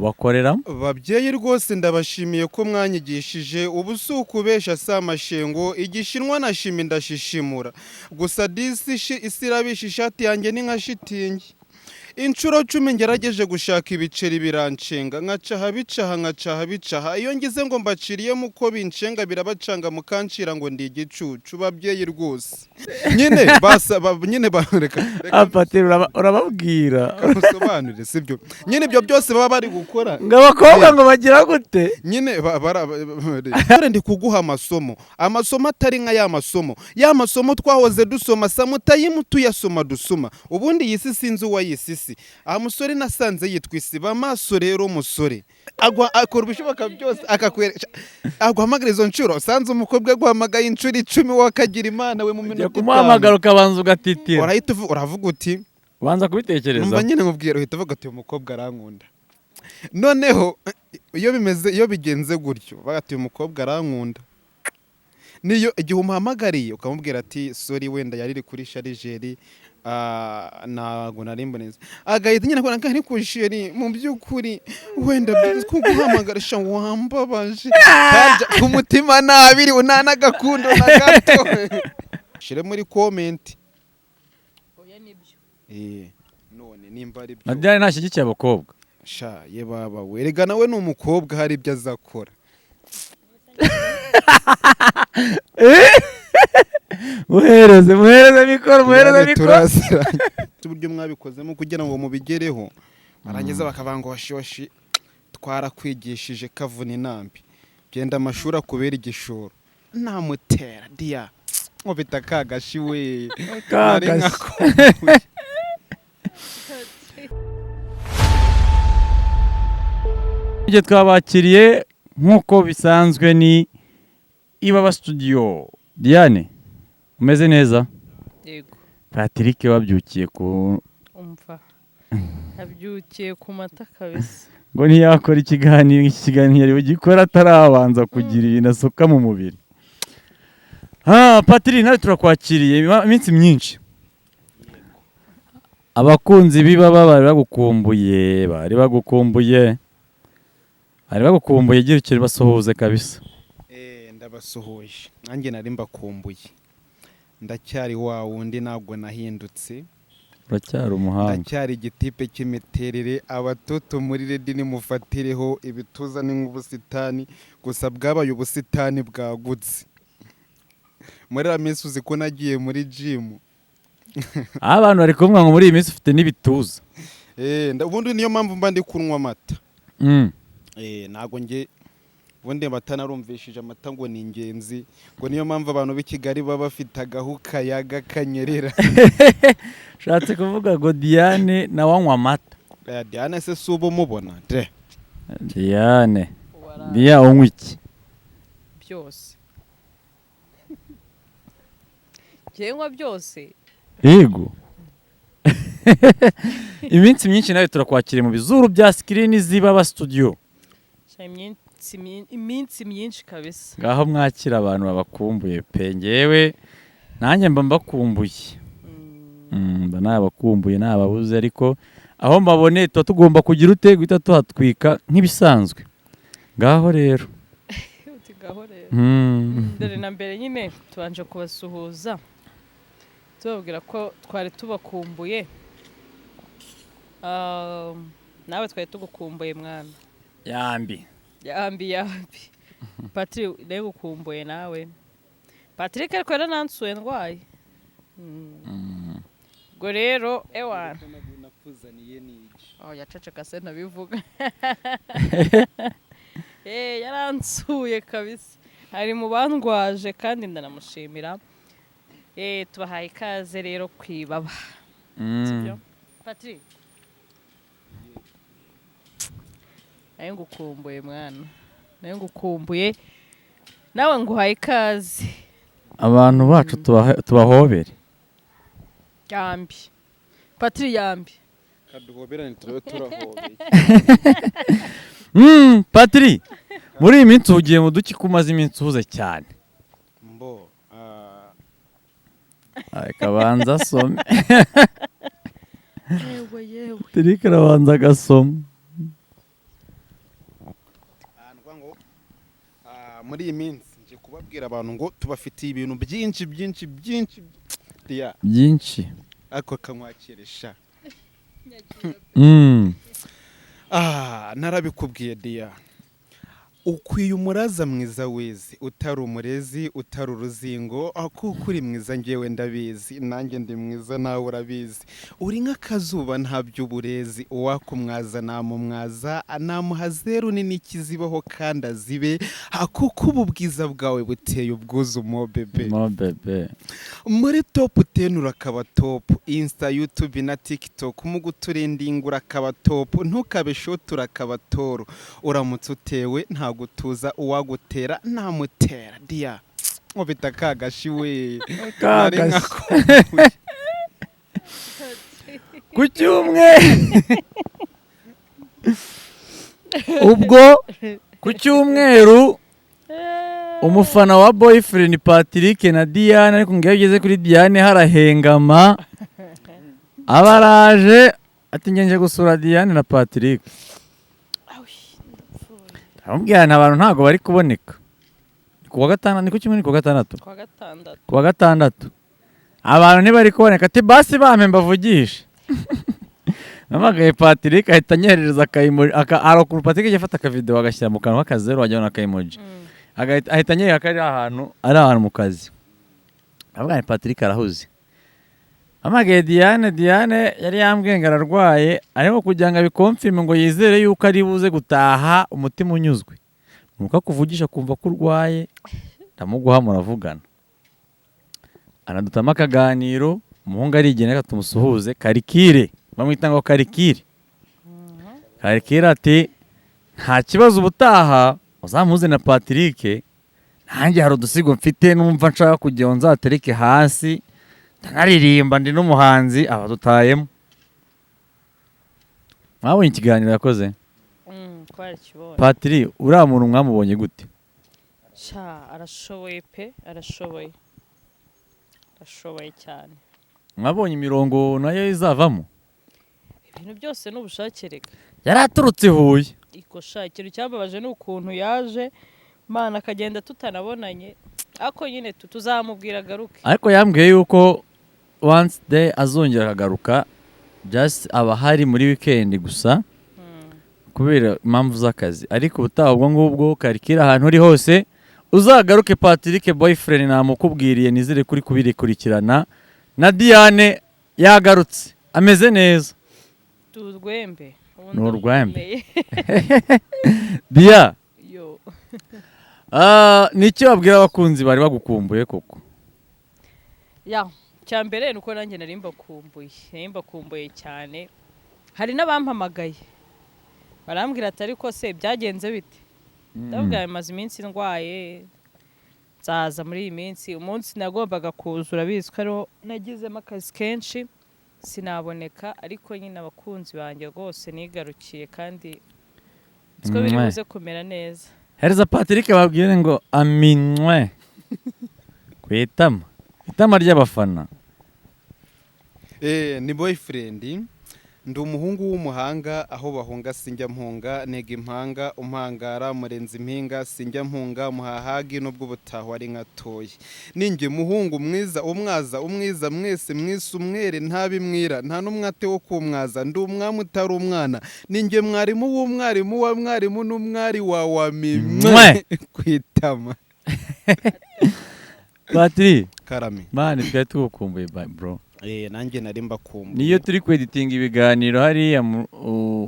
bakoreramo. babyeyi rwose ndabashimiye ko mwanyigishije ubu si ukubesha si amashengo igishinwa na shimi ndashishimura gusa disi isi irabisha ishati yanjye ni nka shitingi inshuro 10 ngerageje gushaka ibiceri biranshenga nkacaha bicaha iyo ngize ngo mbaciriyemo uko binshenga birabacanga mukancira ngo ndi igicucu babyeyi rwose nyine nyine bareka Patiri urababwira musobanurire sibyo nyine ibyo byose baba bari gukora ngo abakobwa ngo bagira gute nyine ndi kuguha amasomo atari nka ya masomo twahoze dusoma samutayimu tuyasoma dusoma ubundi yisi sinzi uwayisisi musore nasanze yitwa isiba amaso rero umusore akora ibishoboka byose akakweresha aguhamagara izo nshuro sanze umukobwa aguhamagaye inshuro 10 wakagira imana we mu minota kumuhamagara ukabanza ugatitira uravuga uti banza kubitekereza numva nyine nkubwira uhita uvuga ati umukobwa arankunda noneho iyo bigenze gutyo bagati umukobwa arankunda niyo igihe umuhamagariye ukamubwira ati sorry wenda yariri kuri sharijeri ntago narimba neza agahita nyine akora nk'ari ku sheri mu by'ukuri wenda kuguhamagarisha wambabaje ku mutima nabiri unanagakundo na gato shire muri comment oya nibyo none nimba ari byo Nadia ntashyigikiye abakobwa sha ye baba werega nawe ni umukobwa hari ibyo azakora muhereze mikoro uburyo mwabikozemo kugira ngo mubigereho barangiza bakavanga washiwashi twarakwigishije kavuna inambi genda amashuri akubera igishoro namutera dia nkubita kagashi we Ibyo twabakiriye nkuko bisanzwe ni Ibaba Studio. Diane umeze neza? Yego. Patrick wabyukiye ku umva. Abyukiye ku mata kabisa. Ngo ntiyakora ikiganiro yari ugikora atarabanza kugira ibintu asoka mu mubiri. Patrick nawe turakwakiriye iminsi myinshi. Abakunzi b'Ibaba bari bagukumbuye gira icyo basuhuze kabisa. Ndabasuhuje nanjye nari mbakumbuye ndacyari wa wundi ntabwo nahindutse uracyari umuhanga ndacyari igitipe cy'imiterere abatoto muri redi nimufatireho ibituza ni nk'ubusitani gusa bwabaye ubusitani bwagutse muri la minsi uzi ko nagiye muri gym abantu bari kumwe ngo muri iyi minsi ufite n'ibituza ubundi niyo mpamvu mba ndi kunywa amata ntago nge ubundi amata narumvishije amata ngo ni ingenzi ngo niyo mpamvu abantu b'i Kigali baba bafite agahu kayaga kanyerera shatse kuvuga ngo Diane na wanywa amata Diane se subo mubona Diane unywa iki byose Jengwa byose yego iminsi myinshi nawe turakwakiriye mu bizuru bya screen z'Ibaba Studio iminsi myinshi kabisa ngaho mwakira abantu babakumbuye pe ngewe nanjye mba mbakumbuye mba nabakumbuye nababuze ariko aho mbabone tuba tugomba kugira ute guhita tuhatwika nk'ibisanzwe ngaho rero dore na mbere nyine tubanje kubasuhuza tubabwira ko twari tubakumbuye nawe twari tugukumbuye mwana yambi Patrick nawe gukumbuye nawe Patrick ariko yaranansuye ndwaye ubwo rero ewana yaceceka se nabivuga yaransuye kabisa ari mu bandwaje kandi ndanamushimira tubahaye ikaze rero kwibaba Patrick nawe ngukumbuye mwana nawe ngukumbuye nawe nguhaye ikaze abantu bacu tubahobere yambi Patrick yambi kaduhoberane turahobeye Patrick muri iyi minsi ugiye mu duki kumaze iminsi uhuze cyane mbo kabanza asome yewe Patrick arabanza agasoma muri iyi minsi nje kubabwira abantu ngo tubafitiye ibintu byinshi Diya byinshi. ariko kamwakirisha Mm. narabikubwiye Diya, ukwiye umuraza mwiza wezi, utari umurezi, utari uruzingo, kuko uri mwiza ngewe ndabizi, nanjye ndi mwiza nawe urabizi, uri nk'akazuba nta by'uburezi, uwakumwaza namumwaza, namuha zeru nini kizibaho kandi azibe, kuko ubu bwiza bwawe buteye ubwuzu mo bebe. Muri top 10 urakaba top, Insta, YouTube na TikTok mu guturendinga urakaba top, ntukabe short urakaba toro, uramutse utewe nta gutuza uwagutera namutera Diya. Ubita kagashi we. Ku cyumweru ubwo ku cyumweru umufana wa boyfriend Patrick na Diane, ariko ngiye ugeze kuri Diane harahengama, abaraje ati ngenje gusura Diane na Patrick. Arambwira abantu ntago bari kuboneka. Kuwa gatanu ni ku cyumweru, kuwa gatandatu. Kuwa gatandatu. Abantu ntibari kuboneka, ati basi bampe mbavugisha. Namagaye Patrick ahita anyoherereza akaimoji, arakuru Patrick yafata aka video agashyira mu kanwa k'akazeru wajyana akaimoji. Ahita anyereka ko ari ahantu mu kazi. Abagane Patrick arahuze. Amagaye Diane yari yambwiye ngo ararwaye, ariko kugira ngo abikonfirme ngo yizere yuko ari buze gutaha umutima unyuzwe. Nuko akuvugisha kumva ko urwaye, ndamuguha muravugana. Anadutama akaganiro, umuhungu arigenera tumusuhuze, Karikire. Bamwita ngo Karikire. Karikire ati nta kibazo ubutaha uzamuze na Patrick, nanjye hari udusigo mfite numva nshaka kugira ngo nzatereke hasi, naririmba ndi n'umuhanzi abadutayemo. Mwabonye ikiganiro yakoze? Patrick uriya muntu mwamubonye gute? Arashoboye pe, arashoboye cyane. Mwabonye imirongo nayo izavamo? Ibintu byose n'ubushake reka. Yari aturutse Huye. Ikosha ikintu cyambabaje ni ukuntu yaje Mana akagenda tutanabonanye, ako nyine tuzamubwira garuke. Ariko yambwiye yuko once day azongera akagaruka, just aba hari muri weekend gusa kubera impamvu z'akazi. Ariko ubutaha ubwo ngubwo Karikira ahantu uri hose uzagaruke Patrick boyfriend namukubwiriye, nizere kuri kubirekurikirana na Diane yagarutse ameze neza. Turwembe. N'urwembe. Dia. Yo. Nicyo babwira abakunzi bari bagukumbuye koko? Ya, cyambere nuko nanjye narimbakumbuye cyane. Hari n'abampamagaye. Barambwira ati ariko se byagenze bite? Ndabwira maze iminsi ndwaye, nzaza muri iyi minsi, umunsi nagombaga kuzura bizwe nagizemo akazi kenshi sinaboneka, ariko nyine abakunzi banjye rwose nigarukiye kandi siko biri buze kumera neza. Hereza Patrick babwire ngo aminwe kwitama ry'abafana. Ni boyfriend, ndi umuhungu w'umuhanga, aho bahunga sinjya mpunga, nega impanga umpangara murenza impinga, sinjya mpunga muhahagi nubwo butaho ari nkatoye. Ninjye muhungu mwiza umwaza umwiza mwese mwise umwere ntabimwira, nta n'umwate wo kumwaza, ndi umwami utari umwana, ninjye mwarimu w'umwarimu wa mwarimu n'umwari wa wamimwe kwitama. Patrick Karame mani twari tugukumbuye bro. Nanjye nari mbakumbuye. Niyo turi kweditinga ibiganiro hariya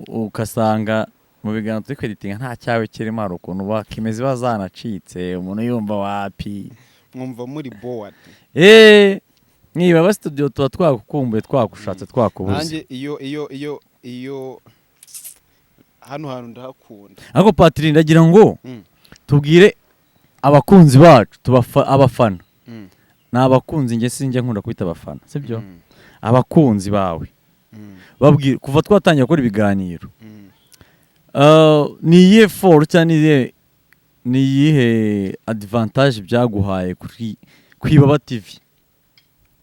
ukasanga mu biganiro turi kweditinga nta cyawe kirimo, hari ukuntu bakimeze bazanacitse umuntu yumva wapi, mwumva muri board. Niba ba studio tuba twagukumbuye, twakushatse, twakubuze. Nanjye iyo hano hantu ndahakunda. Ariko Patrick ndagira ngo tubwire abakunzi bacu abafana. Na abakunzi nge sinjya nkunda kwita abafana, sibyo? Abakunzi bawe babwire kuva twatangiye gukora ibiganiro, ni iyihe for cyane ni iyihe advantage byaguhaye kuri Kwibaba TV,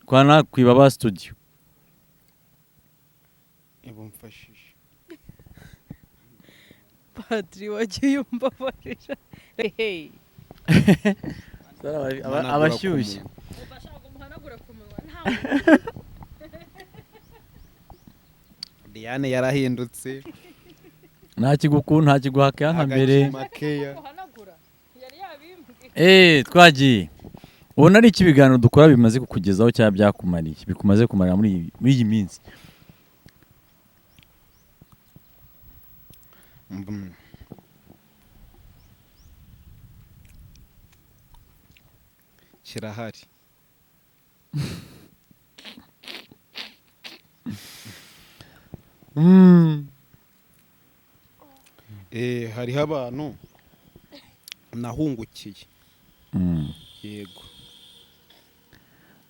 kwana Kwibaba studio? Mfashije Patrick wagiye umbabarira. Hey abashyushye. ubashaka ngo muhanagure ku munwa nta Diane yarahindutse nta kiguhaka nka mbere. makeya muhanagura yari yabimbwiye. Twagiye ubona ari iki ibiganiro dukora bimaze kukugezaho cyangwa byakumariye bikumaze kumarira muri iyi minsi? kirahari. Hariho abantu nahungukiye. Yego.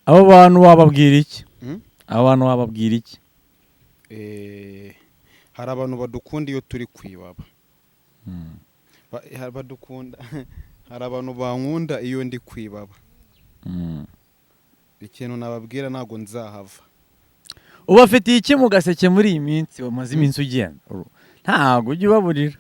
Abo bantu wababwira iki? Mm? Abo bantu wababwira iki? Hari abantu badukunda iyo turi kwibaba. Badukunda. Hari abantu bankunda iyo ndi kwibaba. Ikintu nababwira ntago nzahava. Ubafitiye iki mu gaseke muri iyi minsi bamaze iminsi ugenda? Ntago ujya ubaburira.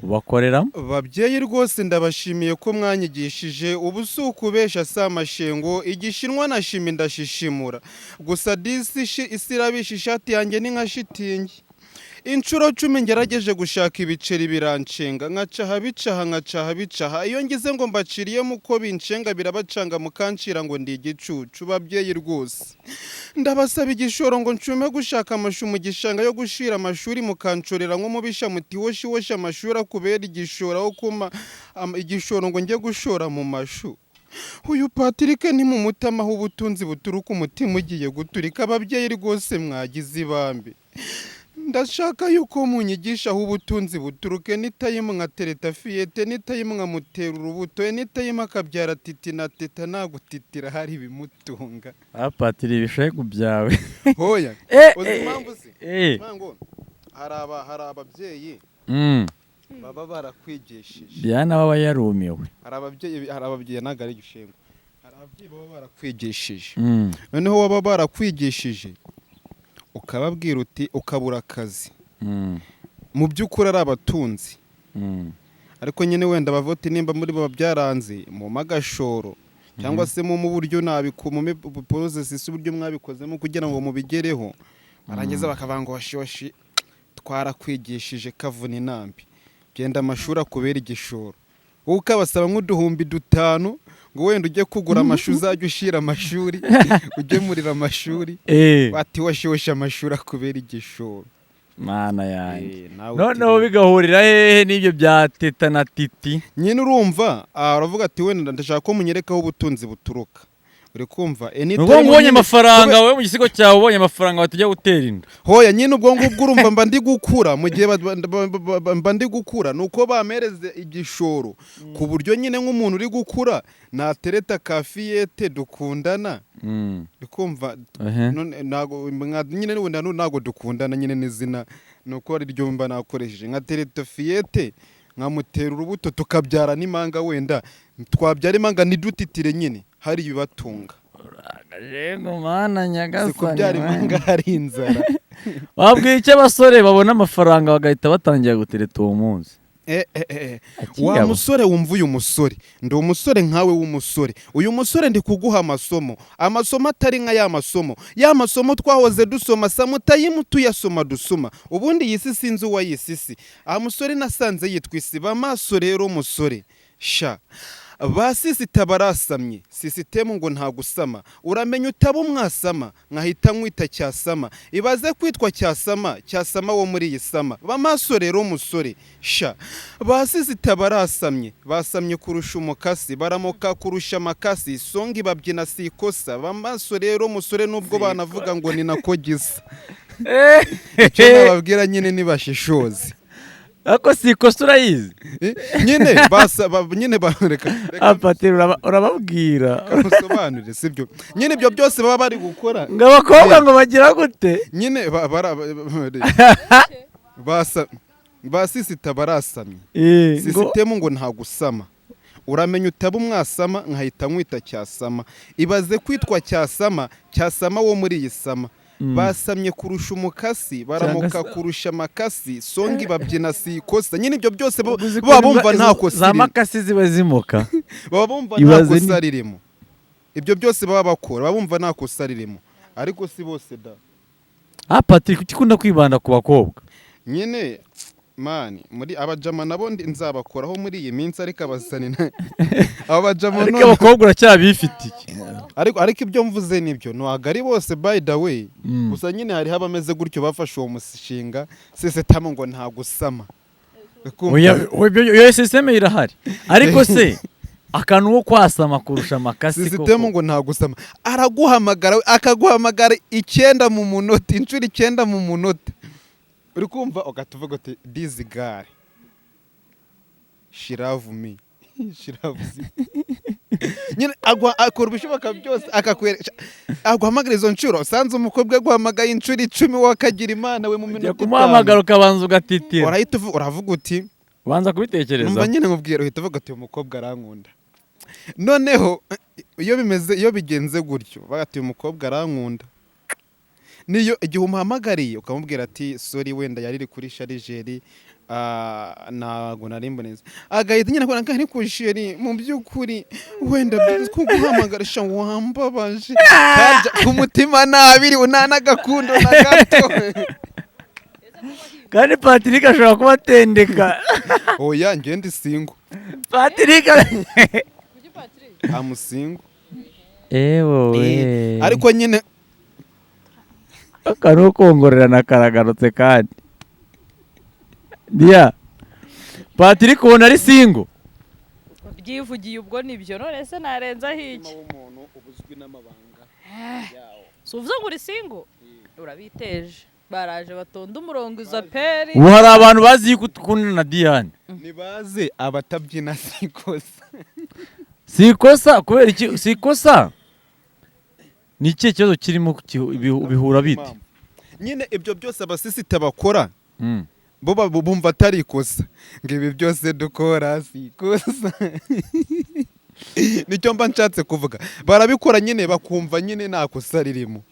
Ubakoreramo? Babyeyi rwose ndabashimiye ko mwanyigishije ubu si ukubesha si amashengo igishinwa na shimi ndashishimura gusa disi isi irabisha ishati yanjye ni nka shitingi inshuro 10 ngerageje gushaka ibiceri biranshenga nkacaha bicaha iyo ngize ngo mbaciriyemo uko binshenga birabacanga mukancira ngo ndi igicucu. Babyeyi rwose ndabasaba igishoro ngo ncume gushaka amashu mu gishanga yo gushira amashuri mukancorera nko mubisha muti woshi amashuri akubera igishoro aho kuma igishoro ngo njye gushora mu mashu. Uyu Patrick ni mu mutama h'ubutunzi buturuka umutima ugiye guturika. Ababyeyi rwose mwagize ibambe ndashaka yuko munyigisha aho ubutunzi buturuke nitayimwe nka tereta fiyete nitayimwe nka mutera urubuto nitayimwe akabyara titi na teta nagutitira hari bimutunga. Patiri ibishego byawe. Hoya uzi impamvu se mango hari ababyeyi baba barakwigishije. Diana baba yarumiwe. Hari ababyeyi nagari gishengo. Hari ababyeyi baba barakwigishije. Noneho baba barakwigishije ukababwira uti ukabura akazi. Mu by'ukuri ari abatunzi. Ariko nyine wenda bavote nimba muri baba byaranze mu magashoro cyangwa se mu buryo nabikume process uburyo mwabikozemo kugira ngo mubigereho barangiza bakavanga washiwashi twarakwigishije kavuna inambi genda amashuri akubera igishoro. Wowe ukabasaba nk'uduhumbi 5 ngo wenda ujye kugura amashu uzajya ushira amashuri ugemurira amashuri bati washiwesha amashuri akubera igishoro. Mana yanjye noneho bigahurira hehe n'ibyo bya teta na titi? Nyine urumva aravuga ati wenda ndashaka ko munyerekaho ubutunzi buturuka. Uri kumva ubwo ubonye amafaranga wowe mu gisigo cyawe ubonye amafaranga batujya gutera inda. Hoya nyine ubwo ngubwo urumva mba ndi gukura mu gihe mba ndi gukura nuko bamereze igishoro ku buryo nyine nk'umuntu uri gukura natereta kafiyete dukundana. Bikumva nago nyine wenda nago dukundana nyine n'izina nuko ari ryo mba nakoresheje nka tereta fiyete nkamutera urubuto tukabyara n'imanga wenda twabyara imanga nidutitire nyine hari ibibatunga. Rego mana nyagasani kubyara imanga hari inzara. Wabwiye icyo abasore babona amafaranga bagahita batangira gutereta uwo munsi? Wa musore wumva uyu musore ndi umusore nkawe w'umusore uyu musore ndi kuguha amasomo atari nka ya masomo twahoze dusoma samutayimu tuyasoma dusoma ubundi yisi sinzi uwa yisisi. Musore nasanze yitwa isiba amaso rero musore sha basisita barasamye sisitemu ngo nta gusama uramenya utaba umwasama nkahita nkwita cyasama ibaze kwitwa cyasama wo muri iyi sama. Bamaso rero musore sha basisita barasamye basamye kurusha umukasi baramuka kurusha amakasi songi babyina sikosa. Bamaso rero musore nubwo banavuga ngo ni nako gisa. Icyo nababwira nyine nibashishoze. Ako sikosa urayizi? Nyine bareka Patiri urababwira musobanurire sibyo nyine ibyo byose baba bari gukora ngo abakobwa ngo bagira gute nyine basisita barasamye sisitemu ngo nta gusama uramenya utaba umwasama nkahita nkwita cyasama ibaze kwitwa cyasama wo muri iyi sama. basamye kurusha umukasi baramuka kurusha amakasi songi babyina si ikosa nyine ibyo byose baba bumva nta kosa za makasi ziba zimuka baba bumva nta kosa ririmo ibyo byose baba bakora baba bumva nta kosa ririmo ariko si bose da Patrick ukikunda kwibanda ku bakobwa nyine mani muri abajama nabo nzabakoraho muri iyi minsi ariko abasani abajama ariko abakobwa uracyabifitiye ariko ibyo mvuze nibyo ntabwo ari bose by the way gusa nyine hariho abameze gutyo bafashe uwo mushinga sisitemu ngo nta gusama iyo sisiteme irahari ariko se akantu ko kwasama kurusha amakasi koko sisitemu ngo nta gusama araguhamagara akaguhamagara 9 mu munota inshuro 9 mu munota uri kumva ugatuvuga uti this guy she love me she loves nyine akora ibishoboka byose akakwereka aguhamagara izo nshuro usanze umukobwa aguhamagaye inshuro 10 wakagira imana we mu minota kumuhamagara ukabanza ugatitira urahita uravuga uti ubanza kubitekereza numva nyine nkubwira uhita uvuga uti umukobwa arankunda noneho iyo bigenze gutyo bagati umukobwa arankunda niyo igihe umuhamagariye ukamubwira ati sorry wenda yariri kuri sharijeri ntago narimbo neza agahita nyine akora nk'ari ku sheri mu by'ukuri wenda kuguhamagarisha wambabaje ku mutima nabiri unanagakundo na gato kandi Patrick ashobora kuba atendeka oya ngende singo Patrick amusingo ariko nyine akanu kongorerana karagarutse kandi dia Patrick ubona ari singo byivugiye ubwo nibyo none se narenza hiki umuntu ubuzwi n'amabanga yawo suvuze ngo uri singo urabiteje baraje batonda umurongo iza peri ubu hari abantu bazi kukunda na Diane nibaze abatabyina sikosa sikosa kubera iki sikosa ni iki kibazo kirimo bihura bite nyine ibyo byose abasisita bakora bo bumva atari ikosa ngo ibi byose dukora sikosa nicyo mba nshatse kuvuga barabikora nyine bakumva nyine nta kosa ririmo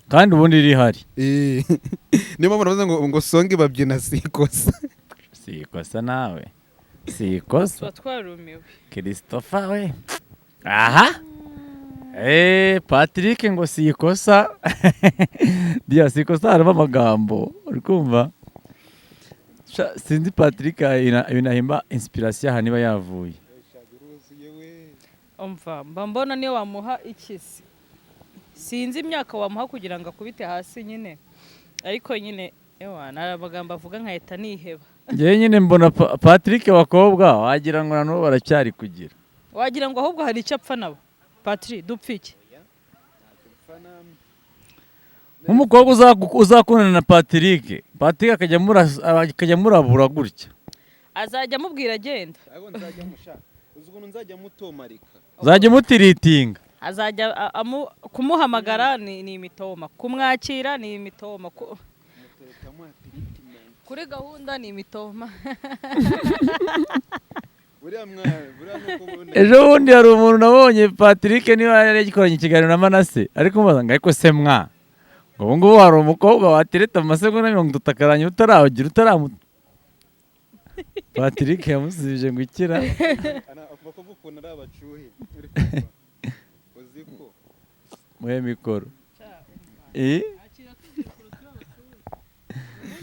kandi ubundi rihari niyo mpamvu navuze ngo songi babyina sikosa sikosa nawe sikosa twarumiwe Christopher we aha Patrick ngo sikosa dia sikosa harimo amagambo uri kumva sinzi Patrick inahimba inspiration haniba yavuye umva mbona niyo wamuha ikisi sinzi imyaka wamuha kugira ngo akubite hasi nyine ariko nyine nari amagambo avuga nkahita niheba ngewe nyine mbona Patrick bakobwa wagira ngo nabo baracyari kugira wagira ngo ahubwo hari icyo apfa nabo Patrick dupfa iki nk'umukobwa uzakundana na Patrick akajya murabura gutya azajya amubwira agenda uzajya mutiritinga azajya kumuhamagara ni imitoma kumwakira ni imitoma kuri gahunda ni imitoma ejo bundi hari umuntu nabonye Patrick niba yaragikoranye ikiganiro na Manase ariko mubaza ngo ariko se mwa ngo ubu ngubu hari umukobwa watereta mu masegonda 30 akaranya utaragira Patrick yamusubije ngo ikira muhe mikoro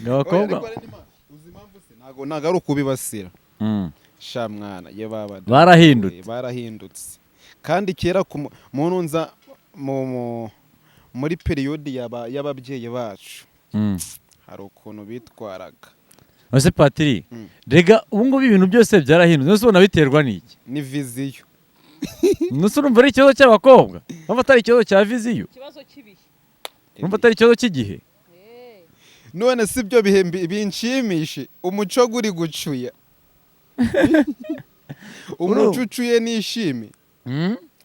ngabakobwa ntago ari ukubibasira sha mwana ye barahindutse kandi kera muntu nza muri periode y'ababyeyi bacu hari ukuntu bitwaraga ose Patrick rega ubu ngubu ibintu byose byarahindutse nose ubona biterwa n'iki ni viziyo nose urumva ari ikibazo cy'abakobwa urumva atari ikibazo cya viziyo ikibazo cy'ibihe urumva atari ikibazo cy'igihe none si byo bihembi binshimishe umuco guri gucuya umuco ucuye nishime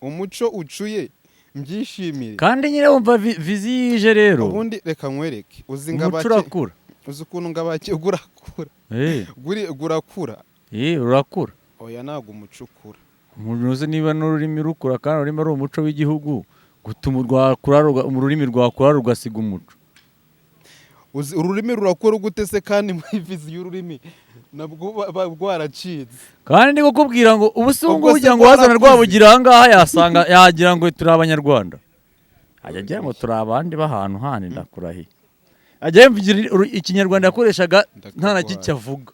umuco ucuye mbyishimire kandi nyine wumva viziyo ije rero ubundi reka nkwereke uzi umuco urakura uzi ukuntu ngabake gurakura gurakura urakura oya ntabwo umuco ukura umuntu uzi niba n'ururimi rukura kandi ururimi ari umuco w'igihugu gutuma ururimi rwakura rugasiga umuco. ururimi rurakora gute se kandi muri vizi y'ururimi nabwo rwaracitse kandi ndi kukubwira ngo ubu se Ubwo se ugira ngo wazana rwarakuze. Rwabugira aha ngaha yasanga yagira ngo turi abanyarwanda, ajya agira ngo turi abandi b'ahantu handi ndakurahiye, ajya yumvira ikinyarwanda yakoreshaga nta na gike avuga.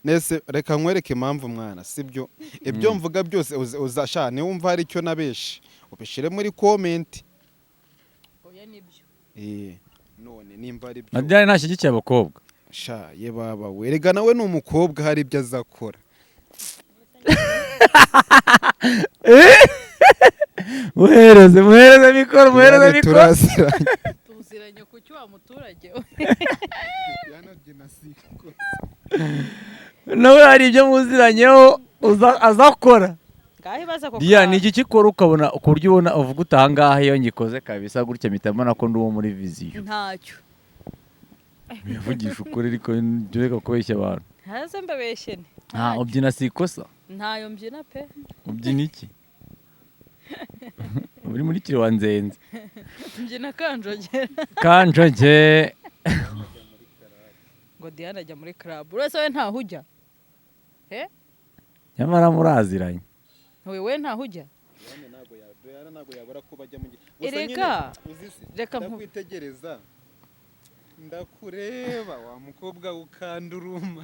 nese reka nkwereke impamvu mwana sibyo ibyo mvuga byose uzasha niba wumva hari icyo nabeshe ubishire muri comment. oya nibyo none nimba ari byo Nadia ntashyigikiye abakobwa. sha ye baba we rega nawe ni umukobwa hari ibyo azakora. muhereze mikoro tuziranye ku cyo wa muturage nawe hari ibyo muziranyeho azakora. ngaho ibaza ko Dia ni iki kikora ukabona ku buryo ubona uvuga utangaha iyo ngikoze kabisa gutya mpita mbona ko ndi uwo muri viziyo. ntacyo Yavugisha ukuri ariko reka kubeshya abantu. haze mbabeshye ni Ubyina si ikosa. ntayo mbyina pe Ubyina iki? Uri muri kiri wanzenze. mbyina kanjogera Kanjoge. ngo Diana ajya muri club uretse we ntaho ujya Nyamara muraziranye. we ntaho ujya ntago yabura kuba ajya mu erega reka ndakwitegereza ndakureba wa mukobwa ukanduruma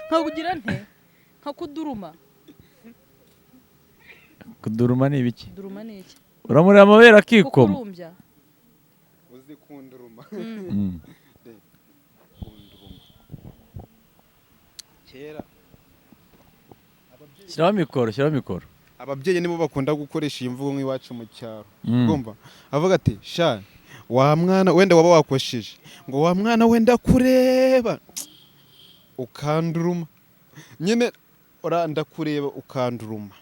nkakugira nte nkakuduruma Kuduruma ni ibiki? duruma ni iki Uramurira amabere akikoma. kukurumbya uzi kunduruma Mm. kunduruma kera Shyiraho mikoro. ababyeyi nibo bakunda gukoresha iyi mvugo nk'iwacu mu cyaro Mm. ugomba avuga ati sha wa mwana wenda waba wakosheje ngo wa mwana wenda kureba ukanduruma nyine ndakureba ukanduruma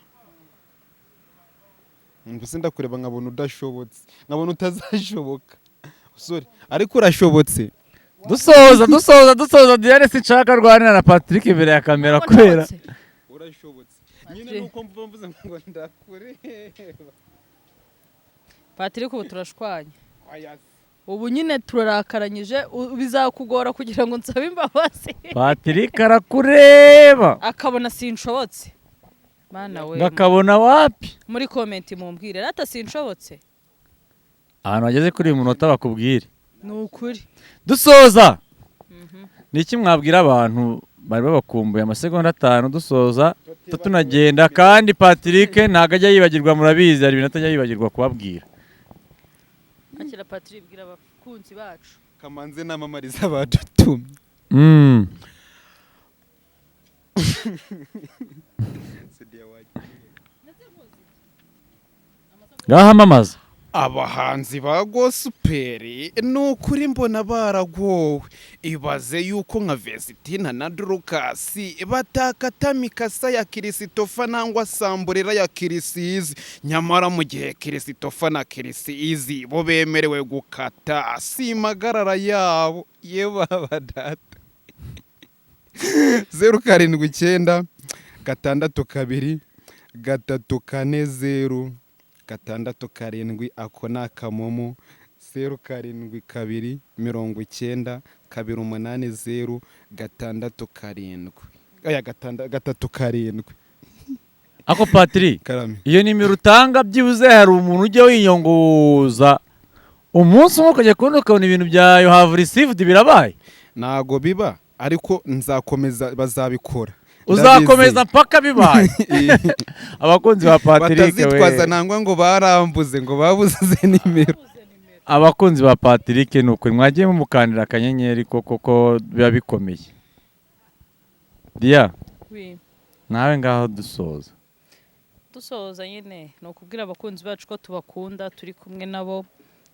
mbese ndakureba nkabona udashobotse nkabona utazashoboka sorry ariko urashobotse. Dusoza Diane sinshaka rwanira na Patrick imbere ya kamera kubera urashobotse nyine nuko mvuze ngo ndakureba. Patrick ubu turashwanye ubu nyine turarakaranyije bizakugora kugira ngo nsabe imbabazi Patrick arakureba akabona sinshobotse mana we ngakabona wapi muri comment mumbwire rata sinshobotse ahantu wageze kuri uyu munota bakubwire ni ukuri dusoza. Ni iki mwabwira abantu bari babakumbuye amasegonda 5 dusoza tunagenda kandi Patrick ntago ajya yibagirwa murabizi hari ibintu atajya yibagirwa kubabwira. akira Patrick bwira abakunzi bacu kamanze namamariza badutumye Ngahamamaza abahanzi ba gospel ni ukuri mbona baragowe ibaze yuko nka Vesitina na Dorukasi batakata mikasa ya Kirisitofa nangwa samburera ya Kirisizi nyamara mu gihe Kirisitofa na Kirisizi bo bemerewe gukata si magarara yabo ye baba data 079 6 2 6 ako ni akamomo 072 90 280 6 aya 3 ako Patrick karame iyo nimero utanga byibuze hari umuntu ujya winyongoza umunsi umwe ukajya kubona ukabona ibintu bya you have received birabaye nago biba ariko nzakomeza bazabikora uzakomeza mpaka bibaye. Abakunzi ba Patrick batazitwaza nangwa ngo barambuze ngo babuze nimero. Abakunzi ba Patrick nuko mwagiye mumukandira akanyenyeri koko biba bikomeye. Dia nawe ngaho dusoza nyine no kubwira abakunzi bacu ko tubakunda turi kumwe nabo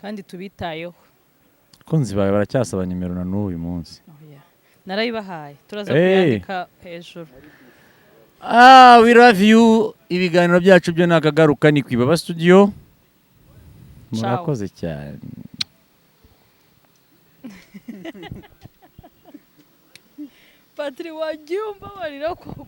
kandi tubitayeho. Abakunzi bawe baracyasaba nimero na n'uyu munsi. Narayibahaye turaza kuyandika hejuru. We love you. Ibiganiro byacu byo nakagaruka ni kwibaba studio. Murakoze cyane. Patrick wagiye umbabarira ko